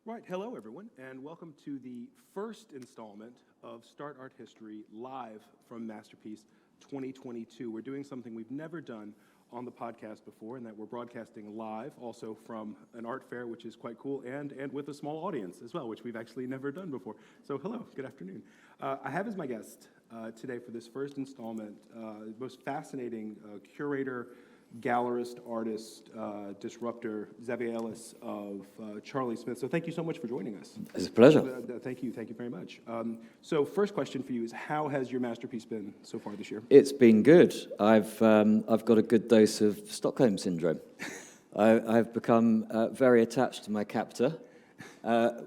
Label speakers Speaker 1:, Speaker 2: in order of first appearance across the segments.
Speaker 1: Right, hello everyone, and welcome to the first installment of Start Art History live from Masterpiece 2022. We're doing something we've never done on the podcast before, and that we're broadcasting live also from an art fair, which is quite cool, and with a small audience as well, which we've actually never done before. So hello, good afternoon. I have as my guest today for this first installment, the most fascinating curator, gallerist, artist, disruptor, Zavier Ellis of Charlie Smith. So thank you so much for joining us.
Speaker 2: It's a pleasure.
Speaker 1: Thank you very much. So first question for you is, how has your masterpiece been so far this year?
Speaker 2: It's been good. I've got a good dose of Stockholm syndrome. I've become very attached to my captor.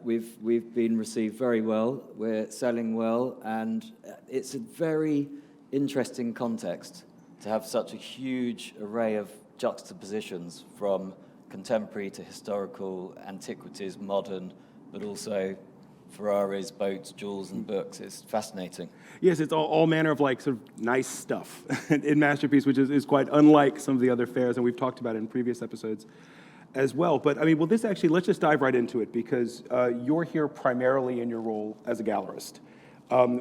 Speaker 2: We've been received very well. We're selling well, and it's a very interesting context to have such a huge array of juxtapositions from contemporary to historical, antiquities, modern, but also Ferraris, boats, jewels, and books. It's fascinating.
Speaker 1: Yes, it's all manner of like sort of nice stuff in Masterpiece, which is quite unlike some of the other fairs, and we've talked about it in previous episodes as well. But I mean, well, this actually, let's just dive right into it, because you're here primarily in your role as a gallerist.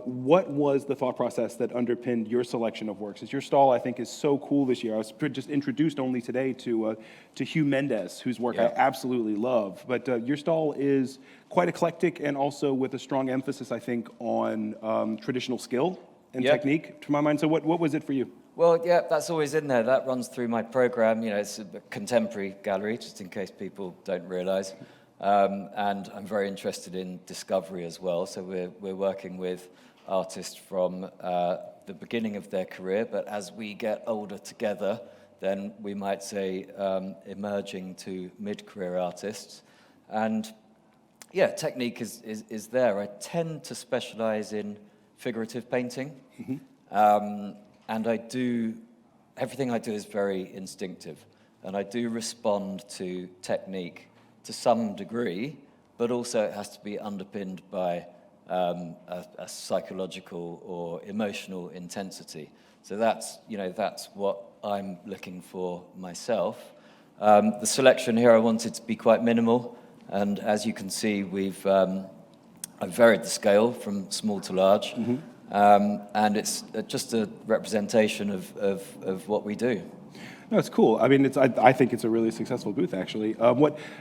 Speaker 1: What was the thought process that underpinned your selection of works? As your stall, I think, is so cool this year. I was just introduced only today to Hugh Mendez, whose work I absolutely love. But your stall is quite eclectic and also with a strong emphasis, I think, on traditional skill and technique, to my mind. So what was it for you?
Speaker 2: Well, yeah, that's always in there. That runs through my program. You know, it's a contemporary gallery, just in case people don't realize. And I'm very interested in discovery as well. So we're working with artists from the beginning of their career, but as we get older together, then we might say emerging to mid-career artists. And yeah, technique is there. I tend to specialize in figurative painting. Mm-hmm. And everything I do is very instinctive. And I do respond to technique to some degree, but also it has to be underpinned by a psychological or emotional intensity. So that's what I'm looking for myself. The selection here I wanted to be quite minimal, and as you can see, I've varied the scale from small to large, mm-hmm. And it's just a representation of what we do.
Speaker 1: No, it's cool. I mean, I think it's a really successful booth, actually.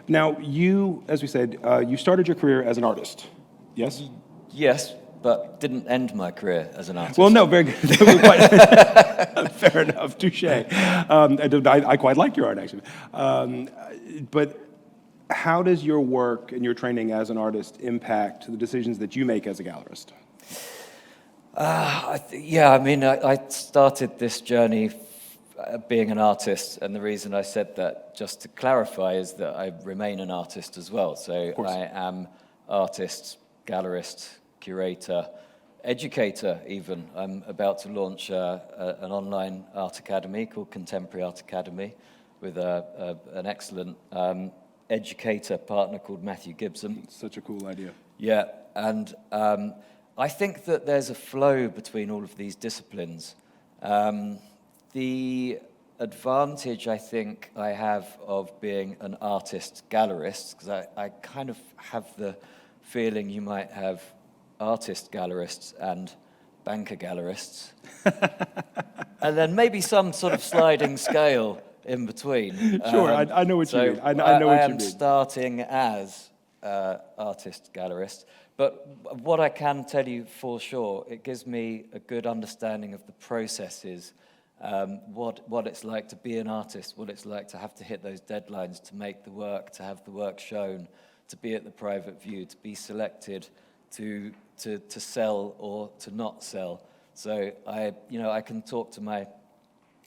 Speaker 1: Now, you, as we said, you started your career as an artist, yes?
Speaker 2: Yes, but didn't end my career as an artist.
Speaker 1: Well, no, very good. Fair enough, touché. I quite like your art, actually. But how does your work and your training as an artist impact the decisions that you make as a gallerist?
Speaker 2: I started this journey being an artist, and the reason I said that, just to clarify, is that I remain an artist as well. So I am artist, gallerist, curator, educator even. I'm about to launch an online art academy called Contemporary Art Academy with an excellent educator partner called Matthew Gibson.
Speaker 1: Such a cool idea.
Speaker 2: Yeah, and I think that there's a flow between all of these disciplines. The advantage I think I have of being an artist-gallerist, because I kind of have the feeling you might have artist-gallerists and banker-gallerists, and then maybe some sort of sliding scale in between.
Speaker 1: Sure, I know what you mean. I know what you mean.
Speaker 2: I am starting as artist-gallerist, but what I can tell you for sure, it gives me a good understanding of the processes. What it's like to be an artist, what it's like to have to hit those deadlines, to make the work, to have the work shown, to be at the private view, to be selected, to sell or to not sell. So I can talk to my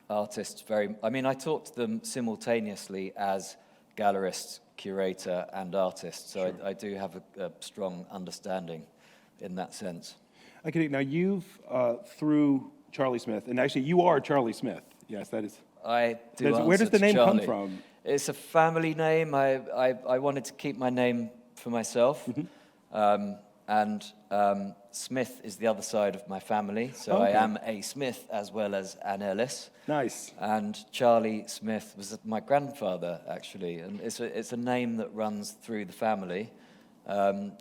Speaker 2: artists I talk to them simultaneously as gallerist, curator, and artist. So sure. I do have a strong understanding in that sense.
Speaker 1: Okay, now you've through Charlie Smith, and actually you are Charlie Smith. Yes, that is.
Speaker 2: I do.
Speaker 1: Where does the name
Speaker 2: Charlie
Speaker 1: come from?
Speaker 2: It's a family name. I wanted to keep my name for myself, mm-hmm. And Smith is the other side of my family, so okay. I am a Smith as well as an Ellis.
Speaker 1: Nice.
Speaker 2: And Charlie Smith was my grandfather, actually, and it's a name that runs through the family.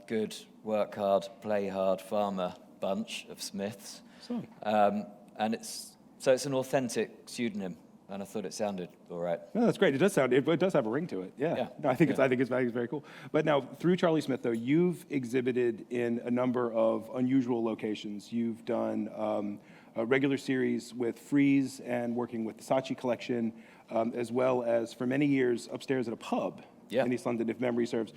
Speaker 2: Good, work hard, play hard farmer bunch of Smiths.
Speaker 1: So.
Speaker 2: And it's an authentic pseudonym, and I thought it sounded all right.
Speaker 1: No, that's great. It does sound. It does have a ring to it. Yeah.
Speaker 2: Yeah.
Speaker 1: No, I think it's very cool. But now through Charlie Smith, though, you've exhibited in a number of unusual locations. You've done a regular series with Frieze and working with the Saatchi collection, as well as for many years upstairs at a pub in East London, if memory serves.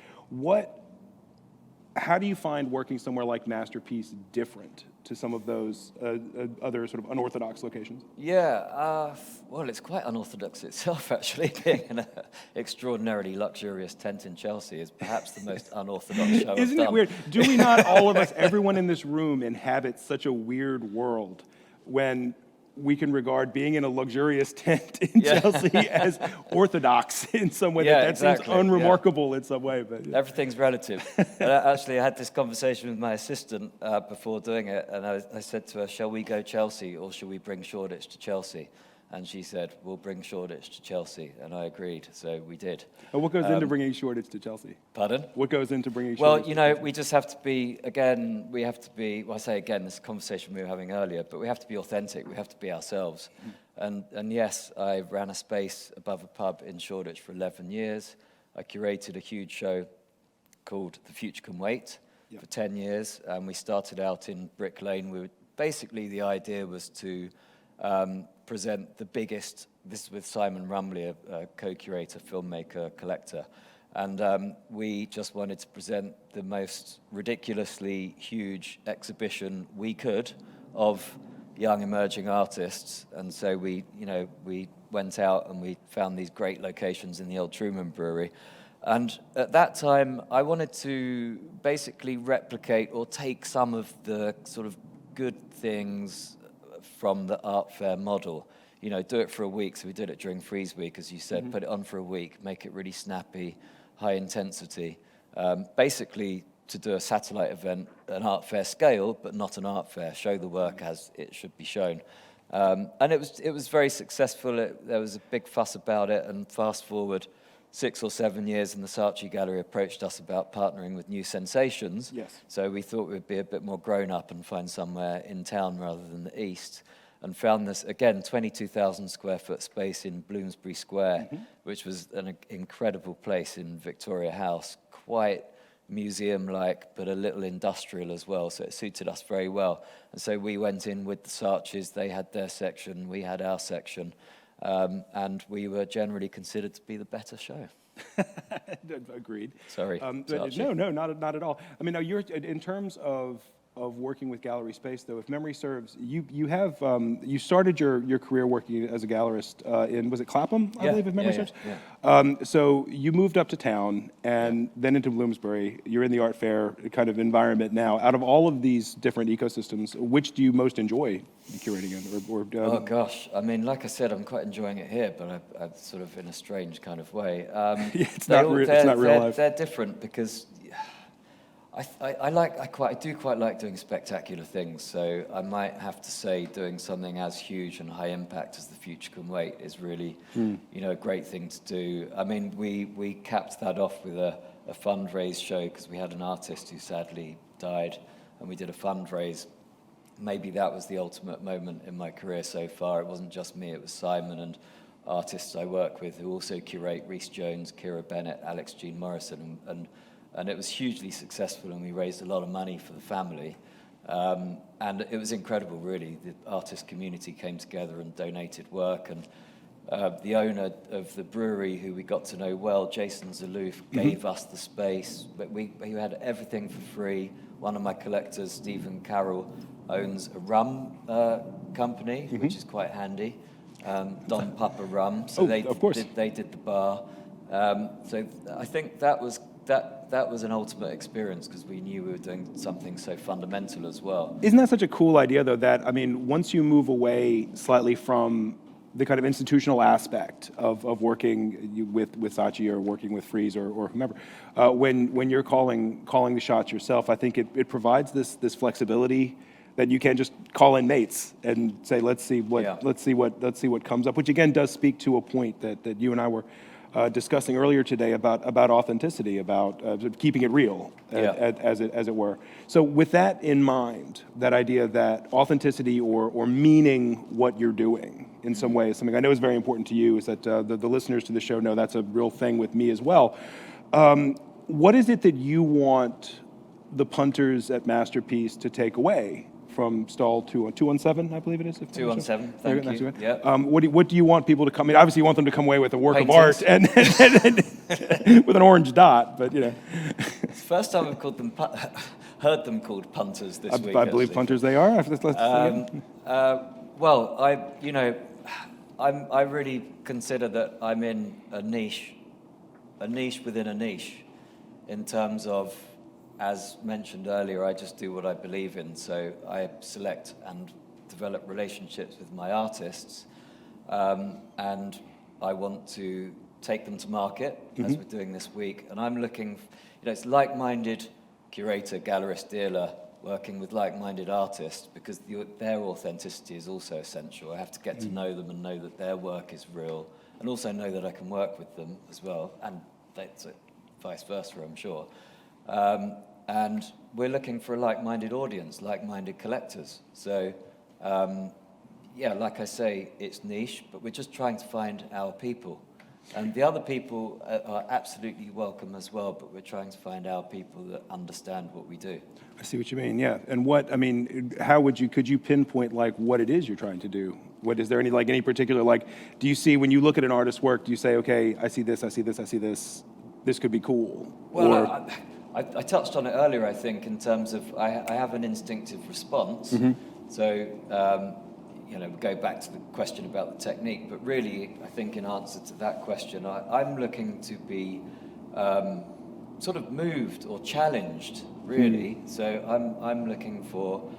Speaker 1: How do you find working somewhere like Masterpiece different to some of those other sort of unorthodox locations?
Speaker 2: Yeah, well, it's quite unorthodox itself, actually. Being in an extraordinarily luxurious tent in Chelsea is perhaps the most unorthodox show I've done.
Speaker 1: Isn't it weird? Do we not, all of us, everyone in this room, inhabit such a weird world when we can regard being in a luxurious tent in Chelsea as orthodox in some way? That seems unremarkable in some way. But
Speaker 2: everything's relative. Actually, I had this conversation with my assistant before doing it, and I said to her, shall we go Chelsea or shall we bring Shoreditch to Chelsea? And she said, we'll bring Shoreditch to Chelsea. And I agreed, so we did.
Speaker 1: And what goes into bringing Shoreditch to Chelsea?
Speaker 2: Pardon?
Speaker 1: What goes into bringing
Speaker 2: Well,
Speaker 1: Shoreditch
Speaker 2: you know, we just have to be, well, I say again, this is a conversation we were having earlier, but we have to be authentic. We have to be ourselves. And yes, I ran a space above a pub in Shoreditch for 11 years. I curated a huge show called The Future Can Wait for 10 years. And we started out in Brick Lane. Basically, the idea was to present the biggest, this is with Simon Rumley, a co-curator, filmmaker, collector, and we just wanted to present the most ridiculously huge exhibition we could of young emerging artists, and so we went out and we found these great locations in the old Truman Brewery. And at that time, I wanted to basically replicate or take some of the sort of good things from the art fair model, do it for a week. So we did it during Frieze Week, as you said, put it on for a week, make it really snappy, high intensity, basically to do a satellite event, an art fair scale, but not an art fair, show the work as it should be shown. And it was very successful. There was a big fuss about it, and fast forward 6 or 7 years, and the Saatchi Gallery approached us about partnering with New Sensations.
Speaker 1: Yes.
Speaker 2: So we thought we'd be a bit more grown up and find somewhere in town rather than the east, and found this, again, 22,000 square foot space in Bloomsbury Square, which was an incredible place in Victoria House, quite museum-like, but a little industrial as well, so it suited us very well. And so we went in with the Saatchis. They had their section, we had our section. And we were generally considered to be the better show.
Speaker 1: Agreed.
Speaker 2: Sorry.
Speaker 1: No, not at all. I mean, now you're in terms of working with gallery space, though. If memory serves, you started your career working as a gallerist in, was it Clapham? I believe, if memory serves. Yeah. So you moved up to town and then into Bloomsbury. You're in the art fair kind of environment now. Out of all of these different ecosystems, which do you most enjoy curating in?
Speaker 2: Oh gosh, I mean, like I said, I'm quite enjoying it here, but I'm sort of in a strange kind of way.
Speaker 1: It's not real life.
Speaker 2: They're different because I do quite like doing spectacular things. So I might have to say doing something as huge and high impact as The Future Can Wait is really, a great thing to do. I mean, we capped that off with a fundraise show because we had an artist who sadly died, and we did a fundraise. Maybe that was the ultimate moment in my career so far. It wasn't just me, it was Simon and artists I work with who also curate: Rhys Jones, Kira Bennett, Alex Jean Morrison, and it was hugely successful, and we raised a lot of money for the family. And it was incredible, really. The artist community came together and donated work, and the owner of the brewery, who we got to know well, Jason Zaloof, gave us the space. But we had everything for free. One of my collectors, Stephen Carroll, owns a rum company, which is quite handy, Don Papa Rum. So they did the bar. So I think that was an ultimate experience because we knew we were doing something so fundamental as well.
Speaker 1: Isn't that such a cool idea, though, that, I mean, once you move away slightly from the kind of institutional aspect of working with Saatchi or working with Frieze or whomever, when you're calling the shots yourself, I think it provides this flexibility that you can just call in mates and say, let's see what comes up, which again does speak to a point that you and I were discussing earlier today about authenticity, about sort of keeping it real, as it were. So with that in mind, that idea that authenticity or meaning what you're doing in some way is something I know is very important to you, is that the listeners to the show know that's a real thing with me as well. What is it that you want the punters at Masterpiece to take away from stall 217, I believe it is?
Speaker 2: 217, thank you. Yeah.
Speaker 1: What do you want people to come? I mean, obviously you want them to come away with a work
Speaker 2: Paintings.
Speaker 1: of art and with an orange dot, but
Speaker 2: It's the first time I've called them, heard them called punters this week.
Speaker 1: I believe
Speaker 2: actually.
Speaker 1: punters they are.
Speaker 2: Well, I really consider that I'm in a niche within a niche, in terms of, as mentioned earlier, I just do what I believe in. So I select and develop relationships with my artists, and I want to take them to market, as we're doing this week. And I'm looking, it's like-minded curator, gallerist, dealer, working with like-minded artists, because their authenticity is also essential. I have to get to know them and know that their work is real, and also know that I can work with them as well, and that's vice versa, I'm sure. And we're looking for a like-minded audience, like-minded collectors. So, like I say, it's niche, but we're just trying to find our people. And the other people are absolutely welcome as well, but we're trying to find our people that understand what we do.
Speaker 1: I see what you mean, yeah. And could you pinpoint what it is you're trying to do? Is there any particular, do you see, when you look at an artist's work, do you say, okay, I see this, I see this, I see this, this could be cool?
Speaker 2: Well, I touched on it earlier, I think, in terms of I have an instinctive response. So, go back to the question about the technique, but really, I think in answer to that question, I'm looking to be sort of moved or challenged, really. So I'm looking for,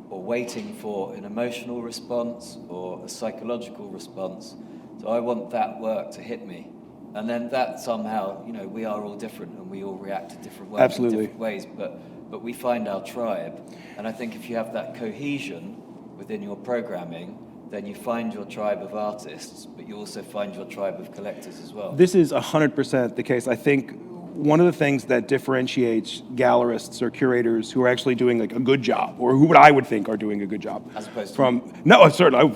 Speaker 2: or waiting for, an emotional response or a psychological response. So I want that work to hit me. And then that somehow, we are all different and we all react to different work in different ways, but we find our tribe. And I think if you have that cohesion within your programming, then you find your tribe of artists, but you also find your tribe of collectors as well.
Speaker 1: This is 100% the case. I think one of the things that differentiates gallerists or curators who are actually doing a good job, or who I would think are doing a good job,
Speaker 2: as opposed to
Speaker 1: from no, certainly,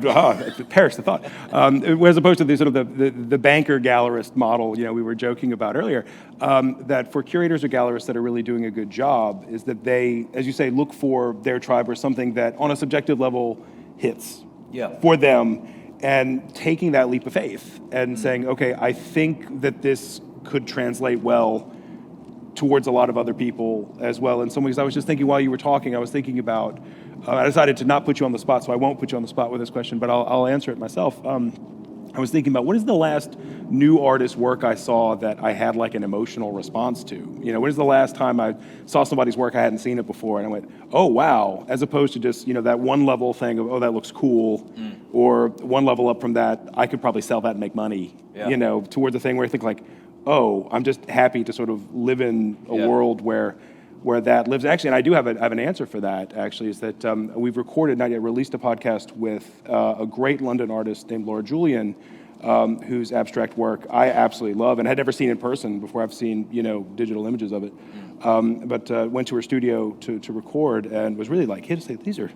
Speaker 1: perish the thought, as opposed to the sort of the banker gallerist model, we were joking about earlier, that for curators or gallerists that are really doing a good job is that they, as you say, look for their tribe or something that on a subjective level hits for them, and taking that leap of faith and saying, okay, I think that this could translate well towards a lot of other people as well. In some ways, I was just thinking while you were talking, I was thinking about, I decided to not put you on the spot, so I won't put you on the spot with this question, but I'll answer it myself. I was thinking about, what is the last new artist work I saw that I had an emotional response to? When is the last time I saw somebody's work I hadn't seen it before and I went, oh wow, as opposed to just, that one level thing of, oh, that looks cool, or one level up from that, I could probably sell that and make money, towards a thing where I think oh, I'm just happy to sort of live in a world where that lives. Actually, and I do have an answer for that, actually, is that we've recorded, not yet released, a podcast with a great London artist named Laura Julian, whose abstract work I absolutely love and had never seen in person before. I've seen, digital images of it. But went to her studio to record and was really these are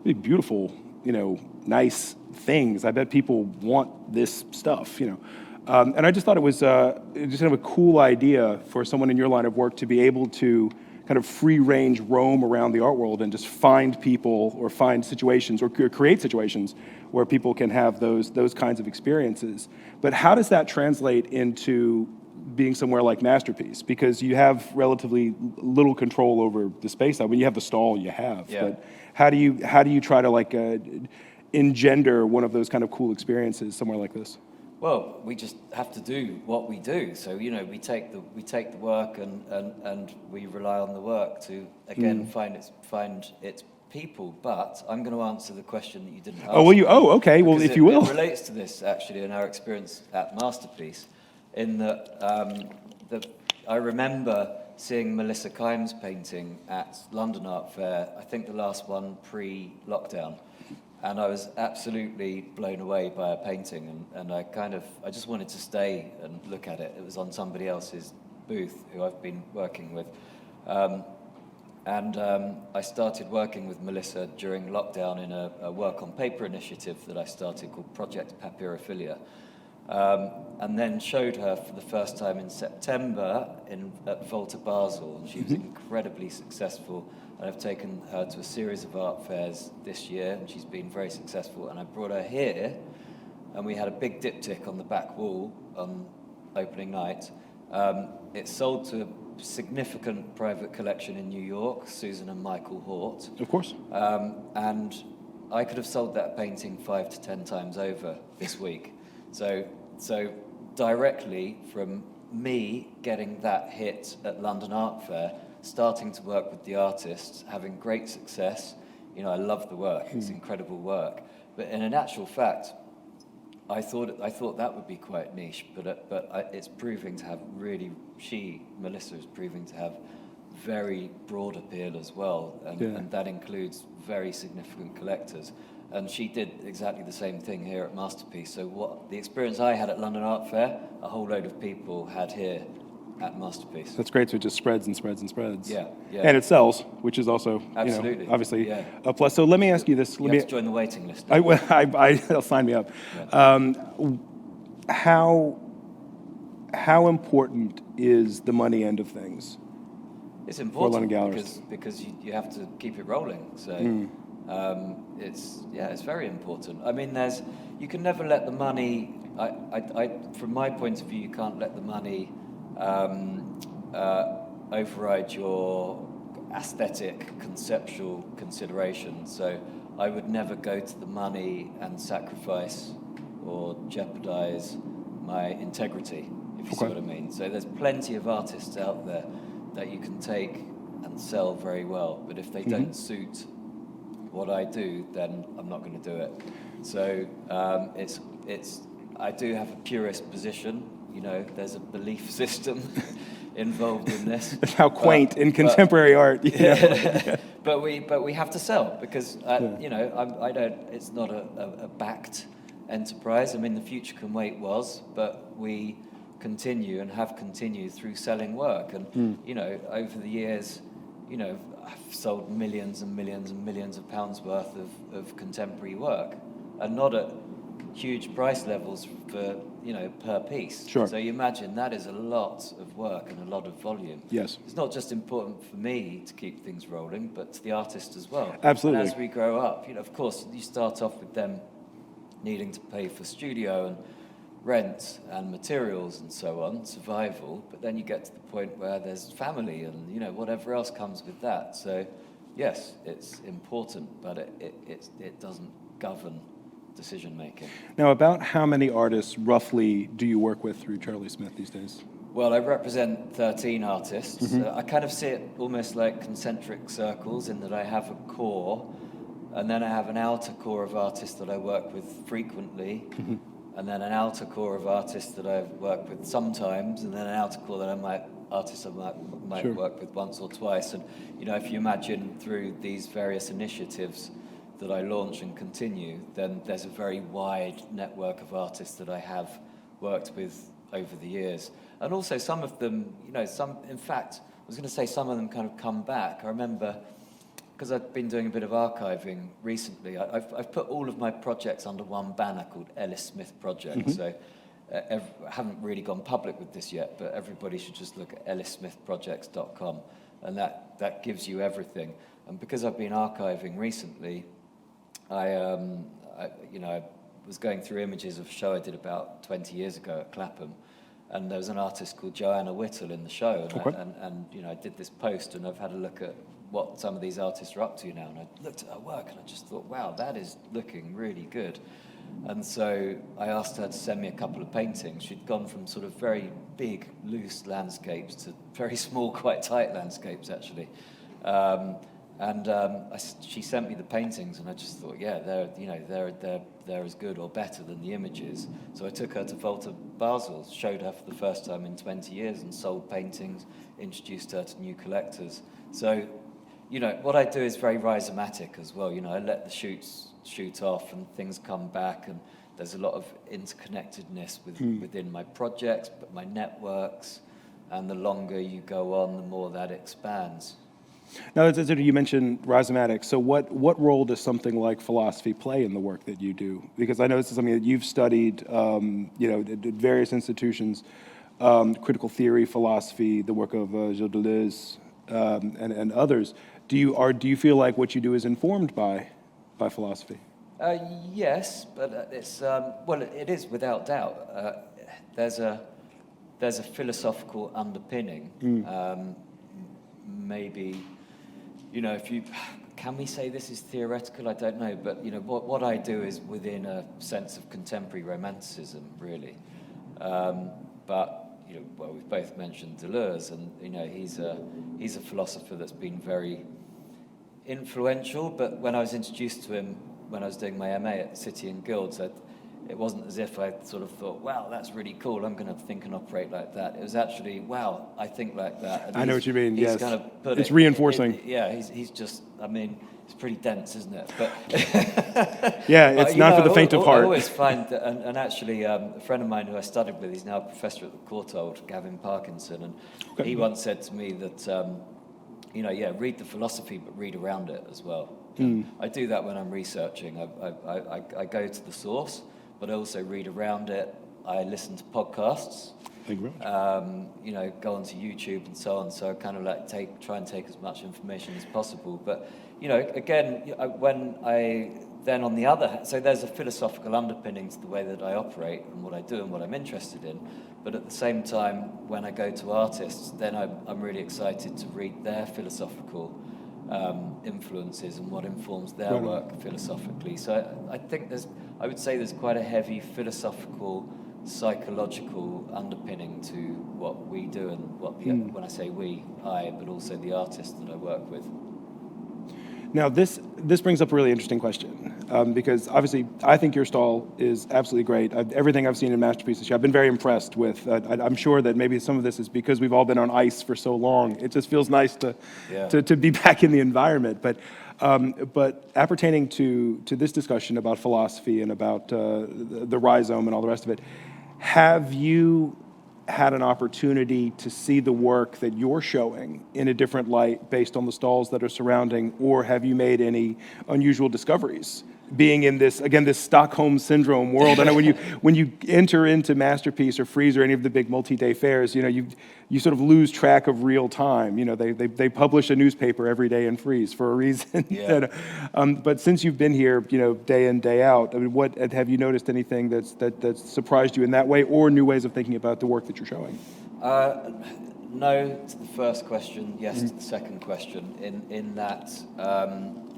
Speaker 1: really beautiful, nice things. I bet people want this stuff, And I just thought it was just kind of a cool idea for someone in your line of work to be able to kind of free range roam around the art world and just find people or find situations or create situations where people can have those kinds of experiences. But how does that translate into being somewhere like Masterpiece? Because you have relatively little control over the space. I mean, you have the stall you have, but how do you try to engender one of those kind of cool experiences somewhere like this?
Speaker 2: Well, we just have to do what we do. So, we take the work and we rely on the work to, again, find its people. But I'm going to answer the question that you didn't ask.
Speaker 1: Oh, will you? Oh, okay. Well, if you will.
Speaker 2: It relates to this, actually, in our experience at Masterpiece, in that I remember seeing Melissa Kimes' painting at London Art Fair, I think the last one pre-lockdown. and I was absolutely blown away by a painting, and I just wanted to stay and look at it. It was on somebody else's booth who I've been working with. I started working with Melissa during lockdown in a work on paper initiative that I started called PROJECT PAPYROPHILIA. And then showed her for the first time in September at Volta Basel, and she was incredibly successful. And I've taken her to a series of art fairs this year, and she's been very successful. And I brought her here, and we had a big diptych on the back wall on opening night. It sold to a significant private collection in New York, Susan and Michael Hort.
Speaker 1: Of course.
Speaker 2: And I could have sold that painting 5 to 10 times over this week. So directly from me getting that hit at London Art Fair, starting to work with the artists, having great success, you know, I love the work, it's incredible work. But in actual fact, I thought that would be quite niche, but it's proving to have Melissa is proving to have very broad appeal as well, and that includes very significant collectors. And she did exactly the same thing here at Masterpiece. So the experience I had at London Art Fair, a whole load of people had here at Masterpiece.
Speaker 1: That's great. So it just spreads and spreads and spreads.
Speaker 2: Yeah.
Speaker 1: And it sells, which is also,
Speaker 2: absolutely,
Speaker 1: obviously a plus. So let me ask you this.
Speaker 2: You have to join the waiting list.
Speaker 1: I'll sign me up.
Speaker 2: Yeah.
Speaker 1: How important is the money end of things?
Speaker 2: It's important
Speaker 1: galleries?
Speaker 2: because you have to keep it rolling. So it's very important. I mean, you can never let the money. From my point of view, you can't let the money override your aesthetic, conceptual considerations. So I would never go to the money and sacrifice or jeopardize my integrity, if you see what I mean. So there's plenty of artists out there that you can take and sell very well, but if they don't suit what I do, then I'm not going to do it. So I do have a purist position. You know, there's a belief system involved in this.
Speaker 1: How quaint in contemporary art.
Speaker 2: Yeah. But we have to sell because you know, I don't. It's not a backed enterprise. I mean, the future can wait but we continue and have continued through selling work, and you know, over the years, you know, I've sold millions and millions and millions of pounds worth of contemporary work, and not at huge price levels for, you know, per piece.
Speaker 1: Sure.
Speaker 2: So you imagine that is a lot of work and a lot of volume.
Speaker 1: Yes.
Speaker 2: It's not just important for me to keep things rolling, but to the artist as well.
Speaker 1: Absolutely.
Speaker 2: And as we grow up, you know, of course, you start off with them needing to pay for studio and rent and materials and so on, survival, but then you get to the point where there's family and, you know, whatever else comes with that. So yes, it's important, but it doesn't govern decision making.
Speaker 1: Now, about how many artists roughly do you work with through Charlie Smith these days?
Speaker 2: Well, I represent 13 artists. I kind of see it almost like concentric circles in that I have a core, and then I have an outer core of artists that I work with frequently, and then an outer core of artists that I work with sometimes, and then an outer core that I might
Speaker 1: Sure.
Speaker 2: work with once or twice. And you know, if you imagine through these various initiatives that I launch and continue, then there's a very wide network of artists that I have worked with over the years. And also some of them, you know, in fact, I was going to say some of them kind of come back. I remember, because I've been doing a bit of archiving recently, I've put all of my projects under one banner called Ellis Smith Project. So I haven't really gone public with this yet, but everybody should just look at ellissmithprojects.com, and that gives you everything. And because I've been archiving recently, I was going through images of a show I did about 20 years ago at Clapham, and there was an artist called Joanna Whittle in the show, and you know, I did this post, and I've had a look at what some of these artists are up to now, and I looked at her work, and I just thought, wow, that is looking really good. And so I asked her to send me a couple of paintings. She'd gone from sort of very big, loose landscapes to very small, quite tight landscapes, actually. She sent me the paintings, and I just thought, yeah, they're as good or better than the images. So I took her to Volta Basel, showed her for the first time in 20 years, and sold paintings, introduced her to new collectors. So, you know, what I do is very rhizomatic as well. You know, I let the shoots shoot off and things come back, and there's a lot of interconnectedness within my projects, but my networks, and the longer you go on, the more that expands.
Speaker 1: Now, you mentioned rhizomatic. So what role does something like philosophy play in the work that you do? Because I know this is something that you've studied, at various institutions, critical theory, philosophy, the work of Gilles Deleuze, and others. Do you feel like what you do is informed by philosophy?
Speaker 2: Yes, but it's it is without doubt. There's a philosophical underpinning. Maybe, you know, can we say this is theoretical? I don't know, but you know, what I do is within a sense of contemporary romanticism, really. But you know, well, we've both mentioned Deleuze, and you know, he's a philosopher that's been very influential. But when I was introduced to him when I was doing my MA at City and Guilds, it wasn't as if I sort of thought, wow, that's really cool, I'm going to think and operate like that. It was actually, wow, I think like that. And
Speaker 1: I know what you mean, yes.
Speaker 2: Kind of put
Speaker 1: it's reinforcing.
Speaker 2: He's just, I mean, it's pretty dense, isn't it? But
Speaker 1: yeah, it's not for the faint of heart.
Speaker 2: I always find that, and actually, a friend of mine who I studied with, he's now a professor at the Courtauld, Gavin Parkinson, and he once said to me that, read the philosophy, but read around it as well. I do that when I'm researching. I go to the source, but I also read around it. I listen to podcasts.
Speaker 1: Thank you very much.
Speaker 2: Go onto YouTube and so on. So I kind of like try and take as much information as possible. But, you know, again, when I then on the other hand, so there's a philosophical underpinning to the way that I operate and what I do and what I'm interested in. But at the same time, when I go to artists, then I'm really excited to read their philosophical influences and what informs their work philosophically. So I think I would say there's quite a heavy philosophical, psychological underpinning to what we do and what when I say we, but also the artists that I work with.
Speaker 1: Now, this brings up a really interesting question, because obviously I think your stall is absolutely great. Everything I've seen in Masterpieces, I've been very impressed with. I'm sure that maybe some of this is because we've all been on ice for so long. It just feels nice to be back in the environment. But appertaining to this discussion about philosophy and about the rhizome and all the rest of it, have you had an opportunity to see the work that you're showing in a different light based on the stalls that are surrounding, or have you made any unusual discoveries being in this Stockholm syndrome world? I know when you enter into Masterpiece or Frieze or any of the big multi-day fairs, you know, you sort of lose track of real time. You know, they publish a newspaper every day in Frieze for a reason.
Speaker 2: Yeah.
Speaker 1: But since you've been here, you know, day in, day out, I mean, what have you noticed anything that's surprised you in that way, or new ways of thinking about the work that you're showing?
Speaker 2: No to the first question, yes to the second question. In that.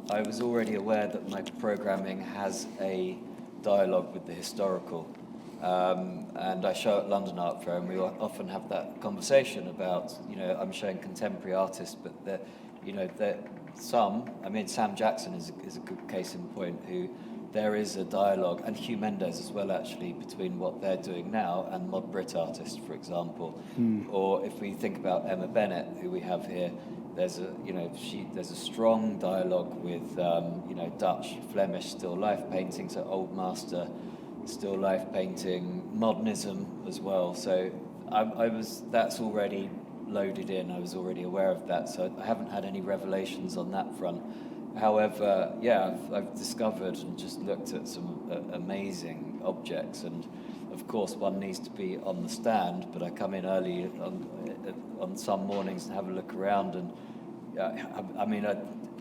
Speaker 2: I was already aware that my programming has a dialogue with the historical, and I show at London Art Fair, and we often have that conversation about, you know, I'm showing contemporary artists, but Sam Jackson is a good case in point, who there is a dialogue, and Hugh Mendes as well, actually, between what they're doing now and mod Brit artists, for example. Or if we think about Emma Bennett, who we have here, there's a strong dialogue with Dutch, Flemish still life painting, so old master still life painting, modernism as well. So that's already loaded in. I was already aware of that, so I haven't had any revelations on that front. However, I've discovered and just looked at some amazing objects, and of course one needs to be on the stand, but I come in early on some mornings and have a look around, and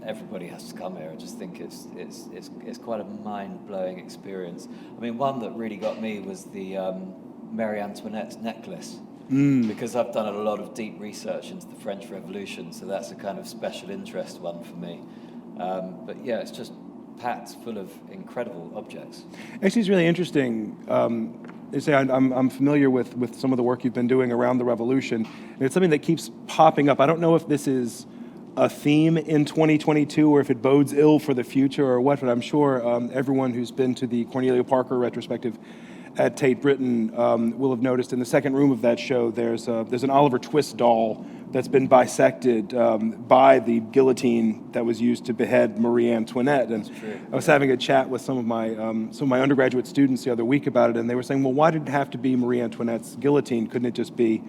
Speaker 2: everybody has to come here. I just think it's quite a mind-blowing experience. I mean, one that really got me was the Marie Antoinette's necklace, because I've done a lot of deep research into the French Revolution, so that's a kind of special interest one for me. But yeah, it's just packed full of incredible objects.
Speaker 1: Actually, it's really interesting. I'm familiar with some of the work you've been doing around the Revolution, and it's something that keeps popping up. I don't know if this is a theme in 2022 or if it bodes ill for the future or what, but I'm sure everyone who's been to the Cornelia Parker retrospective at Tate Britain will have noticed in the second room of that show, there's an Oliver Twist doll that's been bisected by the guillotine that was used to behead Marie Antoinette. And I was having a chat with some of my undergraduate students the other week about it, and they were saying, well, why did it have to be Marie Antoinette's guillotine? Couldn't it just be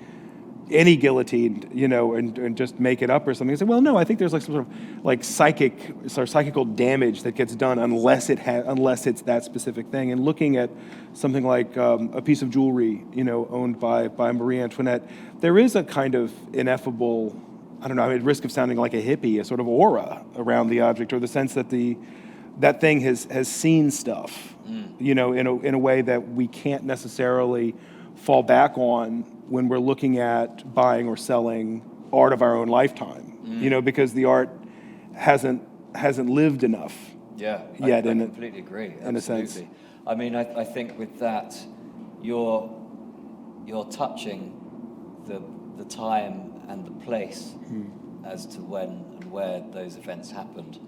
Speaker 1: any guillotine, and just make it up or something? I said, well, no, I think there's like some sort of like psychical damage that gets done unless it's that specific thing. And looking at something like a piece of jewelry, owned by Marie Antoinette, there is a kind of ineffable, I don't know, at risk of sounding like a hippie, a sort of aura around the object, or the sense that that thing has seen stuff, in a way that we can't necessarily fall back on when we're looking at buying or selling art of our own lifetime, because the art hasn't lived enough.
Speaker 2: Yeah,
Speaker 1: yet.
Speaker 2: I completely agree.
Speaker 1: In a sense.
Speaker 2: I mean, I think with that, you're touching the time and the place as to when and where those events happened.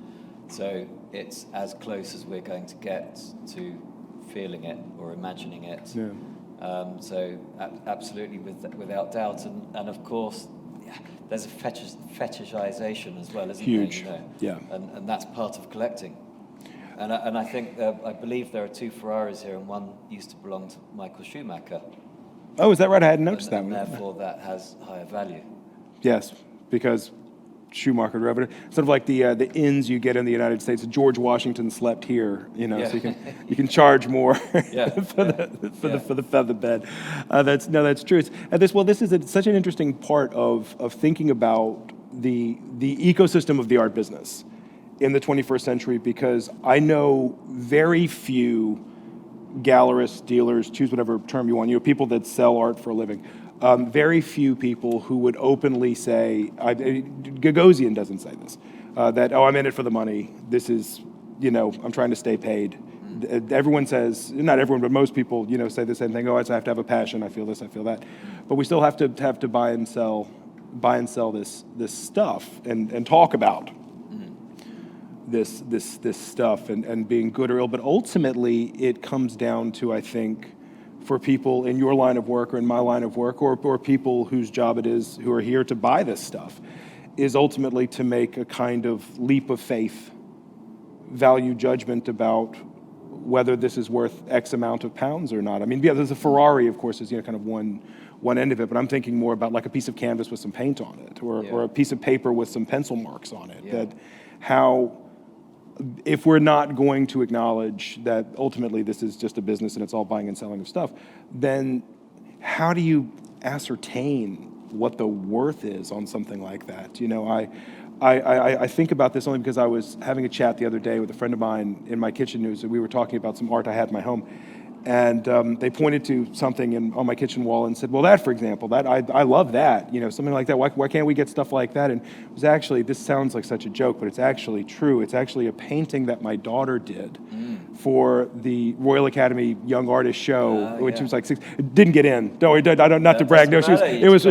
Speaker 2: So it's as close as we're going to get to feeling it or imagining it.
Speaker 1: Yeah.
Speaker 2: So absolutely, without doubt, and of course, there's a fetishization as well, isn't
Speaker 1: Huge.
Speaker 2: there?
Speaker 1: Yeah.
Speaker 2: And that's part of collecting. And I think I believe there are 2 Ferraris here, and one used to belong to Michael Schumacher.
Speaker 1: Oh, is that right? I hadn't noticed that
Speaker 2: And
Speaker 1: one.
Speaker 2: therefore, that has higher value.
Speaker 1: Yes, because Schumacher drove it. Sort of like the inns you get in the United States. George Washington slept here, so you can charge more for the feather bed. That's true. This is such an interesting part of thinking about the ecosystem of the art business in the 21st century, because I know very few gallerists, dealers, choose whatever term you want, people that sell art for a living. Very few people who would openly say, Gagosian doesn't say this, that, I'm in it for the money. This is, I'm trying to stay paid. Everyone says, not everyone, but most people, say the same thing. I have to have a passion. I feel this, I feel that. But we still have to buy and sell this stuff and talk about this stuff and being good or ill. But ultimately, it comes down to, I think, for people in your line of work or in my line of work, or people whose job it is who are here to buy this stuff, is ultimately to make a kind of leap of faith, value judgment about whether this is worth X amount of pounds or not. I mean, there's a Ferrari, of course, is kind of one end of it, but I'm thinking more about like a piece of canvas with some paint on it, or a piece of paper with some pencil marks on it. That how, if we're not going to acknowledge that ultimately this is just a business and it's all buying and selling of stuff, then how do you ascertain what the worth is on something like that? I think about this only because I was having a chat the other day with a friend of mine in my kitchen news, and we were talking about some art I had in my home. And they pointed to something on my kitchen wall and said, well, that, for example, that I love that, something like that. Why can't we get stuff like that? And it was actually, this sounds like such a joke, but it's actually true. It's actually a painting that my daughter did for the Royal Academy Young Artist Show, which was like 6. It didn't get in. Not to brag. No, it was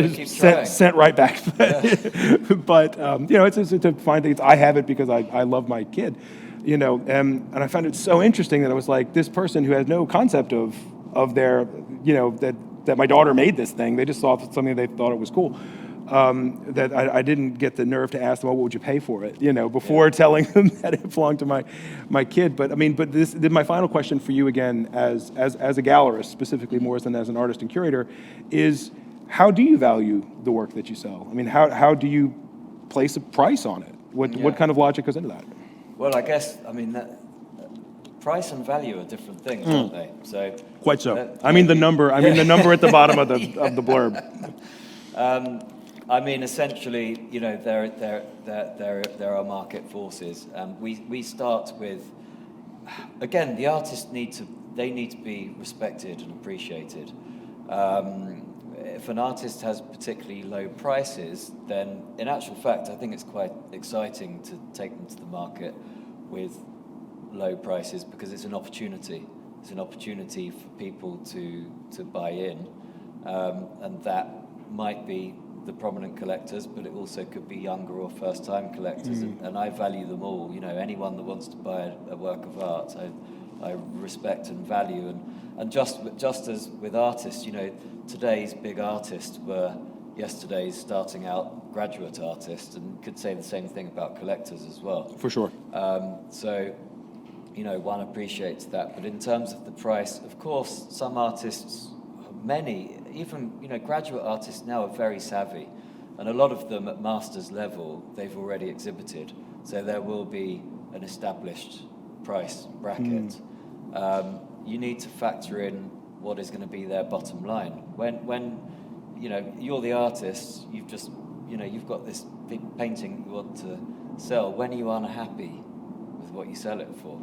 Speaker 1: sent right back. But it's a fine thing. I have it because I love my kid. And I found it so interesting that I was like, this person who has no concept of their, that my daughter made this thing. They just saw something, they thought it was cool. That I didn't get the nerve to ask them, what would you pay for it? Before telling them that it belonged to my kid. But my final question for you again, as a gallerist, specifically more than as an artist and curator, is how do you value the work that you sell? I mean, how do you place a price on it? What kind of logic goes into that?
Speaker 2: Well, I guess, price and value are different things, aren't they? So
Speaker 1: quite so. The number at the bottom of the blurb.
Speaker 2: Essentially, there are market forces. We start with, again, the artists need to be respected and appreciated. If an artist has particularly low prices, then in actual fact, I think it's quite exciting to take them to the market with low prices, because it's an opportunity. It's an opportunity for people to buy in, and that might be the prominent collectors, but it also could be younger or first-time collectors, and I value them all. Anyone that wants to buy a work of art, I respect and value, And just as with artists, today's big artists were yesterday's starting out graduate artists, and could say the same thing about collectors as well.
Speaker 1: For sure.
Speaker 2: So, one appreciates that. But in terms of the price, of course, some artists, many, even, graduate artists now are very savvy. And a lot of them at master's level, they've already exhibited. So there will be an established price bracket. You need to factor in what is going to be their bottom line. When you're the artist, you've got this big painting you want to sell. When are you unhappy with what you sell it for?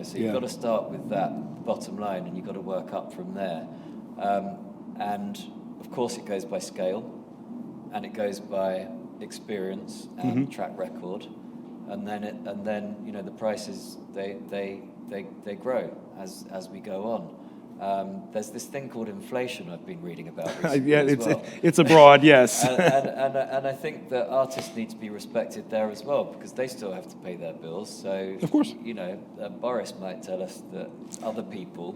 Speaker 2: So you've got to start with that bottom line, and you've got to work up from there. And of course, it goes by scale, and it goes by experience and track record, and then the prices they grow as we go on. There's this thing called inflation I've been reading about recently
Speaker 1: it's abroad, yes.
Speaker 2: and I think that artists need to be respected there as well, because they still have to pay their bills. So,
Speaker 1: of course,
Speaker 2: Boris might tell us that other people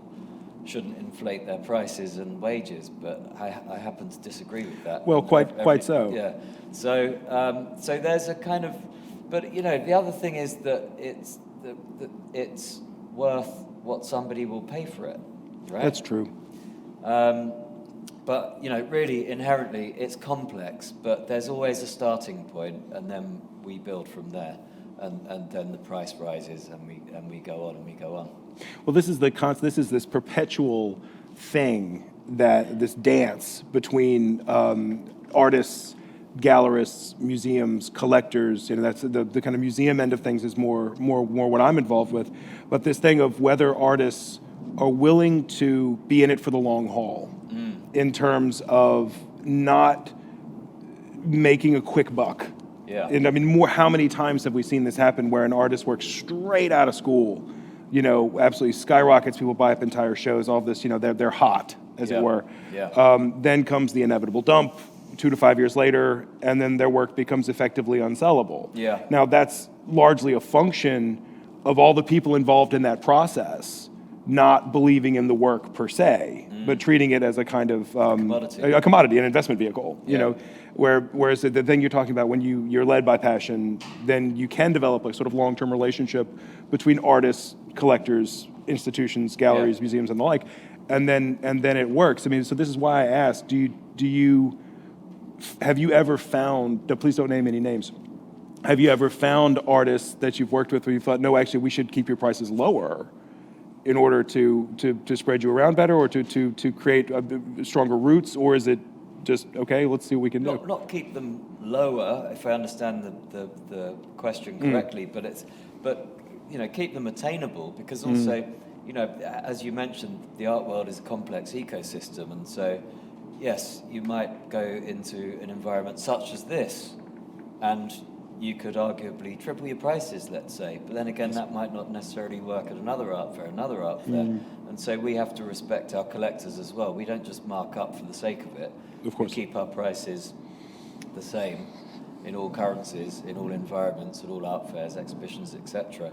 Speaker 2: shouldn't inflate their prices and wages, but I happen to disagree with that.
Speaker 1: Well, quite so.
Speaker 2: Yeah. So there's a kind of, but the other thing is that it's worth what somebody will pay for it. Right?
Speaker 1: That's true.
Speaker 2: But really, inherently, it's complex. But there's always a starting point, and then we build from there, and then the price rises, and we go on and we go on.
Speaker 1: Well, this is this perpetual thing, this dance between artists, gallerists, museums, collectors. That's the kind of museum end of things is more what I'm involved with. But this thing of whether artists are willing to be in it for the long haul, in terms of not making a quick buck.
Speaker 2: Yeah.
Speaker 1: And I mean, how many times have we seen this happen where an artist works straight out of school, absolutely skyrockets, people buy up entire shows, all of this, they're hot, as it were.
Speaker 2: Yeah.
Speaker 1: Then comes the inevitable dump 2 to 5 years later, and then their work becomes effectively unsellable.
Speaker 2: Yeah.
Speaker 1: Now, that's largely a function of all the people involved in that process not believing in the work per se, but treating it as a kind of a commodity, an investment vehicle. Whereas the thing you're talking about, when you're led by passion, then you can develop a sort of long-term relationship between artists, collectors, institutions, galleries, museums, and the like, and then it works. I mean, so this is why I asked: have you ever found? Please don't name any names. Have you ever found artists that you've worked with where you thought, no, actually, we should keep your prices lower in order to spread you around better, or to create stronger roots, or is it just, okay, let's see what we can do?
Speaker 2: Not keep them lower, if I understand the question correctly, but keep them attainable, because also, as you mentioned, the art world is a complex ecosystem, and so, yes, you might go into an environment such as this, and you could arguably triple your prices, let's say, but then again, that might not necessarily work at another art fair. And so we have to respect our collectors as well. We don't just mark up for the sake of it.
Speaker 1: Of course.
Speaker 2: We keep our prices the same in all currencies, in all environments, at all art fairs, exhibitions, etc.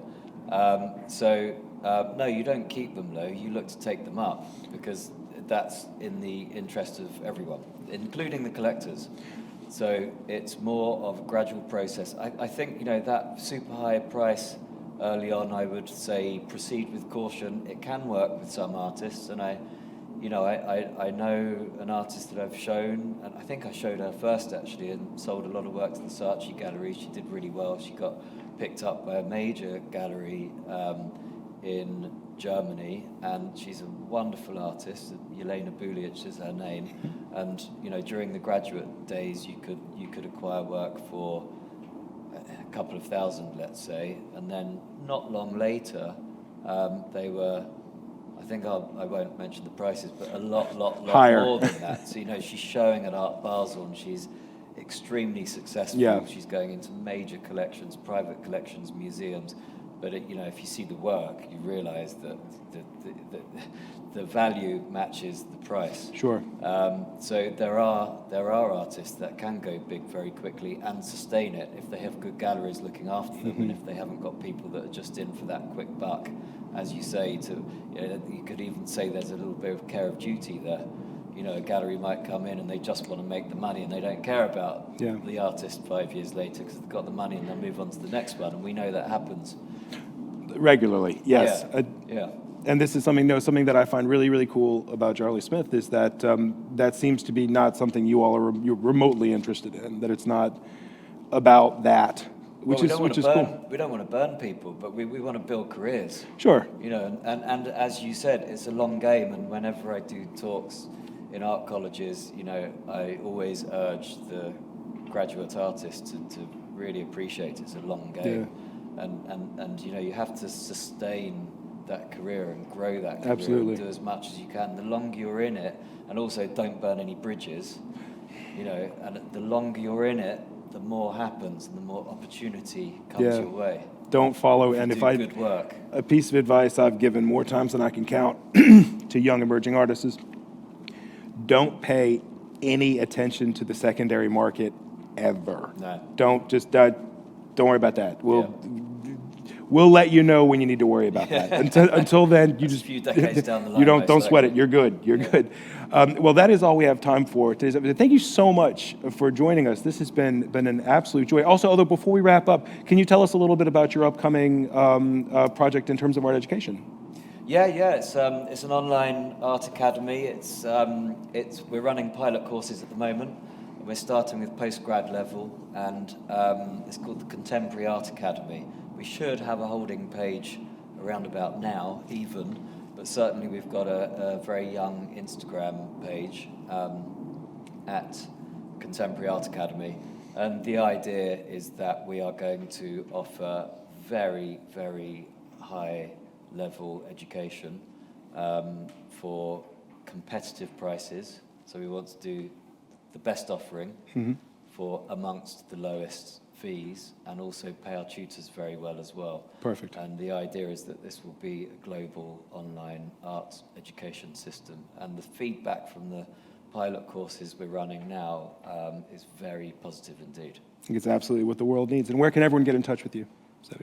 Speaker 2: No, you don't keep them low, you look to take them up, because that's in the interest of everyone, including the collectors. So it's more of a gradual process. I think, that super high price early on, I would say proceed with caution. It can work with some artists, and I know an artist that I've shown, and I think I showed her first actually, and sold a lot of work to the Saatchi gallery. She did really well. She got picked up by a major gallery in Germany, and she's a wonderful artist. Jelena Bulic is her name, and during the graduate days you could acquire work for a couple of thousand, let's say, and then not long later they were, I think I won't mention the prices, but a lot
Speaker 1: higher,
Speaker 2: more than that. So she's showing at Art Basel, and she's extremely successful.
Speaker 1: Yeah.
Speaker 2: She's going into major collections, private collections, museums. But if you see the work, you realise that the value matches the price.
Speaker 1: Sure.
Speaker 2: So there are artists that can go big very quickly and sustain it if they have good galleries looking after them, and if they haven't got people that are just in for that quick buck, as you say. You could even say there's a little bit of care of duty there. A gallery might come in and they just want to make the money and they don't care about the artist 5 years later because they've got the money and they'll move on to the next one, and we know that happens
Speaker 1: Regularly, yes.
Speaker 2: Yeah.
Speaker 1: And this is something that I find really, really cool about Charlie Smith is that that seems to be not something you're remotely interested in, that it's not about that, which is cool.
Speaker 2: We don't want to burn people, but we want to build careers.
Speaker 1: Sure.
Speaker 2: And as you said, it's a long game, and whenever I do talks in art colleges, I always urge the graduate artists to really appreciate it's a long game. Yeah. And you have to sustain that career and grow that career.
Speaker 1: Absolutely.
Speaker 2: And do as much as you can. The longer you're in it, and also don't burn any bridges, and the longer you're in it, the more happens and the more opportunity comes your way.
Speaker 1: Don't follow,
Speaker 2: and if good work.
Speaker 1: A piece of advice I've given more times than I can count to young emerging artists is don't pay any attention to the secondary market ever.
Speaker 2: No.
Speaker 1: Don't worry about that. We'll let you know when you need to worry about that. Until then, you just
Speaker 2: a few decades down the line,
Speaker 1: don't sweat it. You're good. You're good. Well, that is all we have time for today. Thank you so much for joining us. This has been an absolute joy. Also, although before we wrap up, can you tell us a little bit about your upcoming project in terms of art education?
Speaker 2: Yeah. It's an online art academy. We're running pilot courses at the moment. We're starting with postgrad level, and it's called the Contemporary Art Academy. We should have a holding page around about now, even, but certainly we've got a very young Instagram page at Contemporary Art Academy. And the idea is that we are going to offer very, very high level education for competitive prices. So we want to do the best offering for amongst the lowest fees, and also pay our tutors very well as well.
Speaker 1: Perfect.
Speaker 2: And the idea is that this will be a global online art education system. And the feedback from the pilot courses we're running now is very positive indeed.
Speaker 1: I think it's absolutely what the world needs. And where can everyone get in touch with you?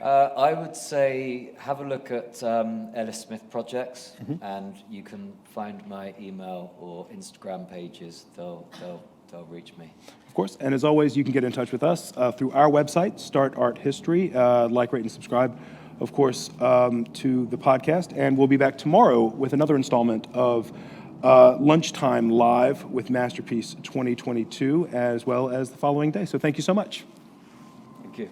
Speaker 2: I would say have a look at Ellis Smith Projects, and you can find my email or Instagram pages. They'll reach me. Of
Speaker 1: course, and as always, you can get in touch with us through our website, Start Art History. Like, rate, and subscribe, of course, to the podcast. And we'll be back tomorrow with another installment of Lunchtime Live with Masterpiece 2022, as well as the following day. So thank you so much.
Speaker 2: Thank you.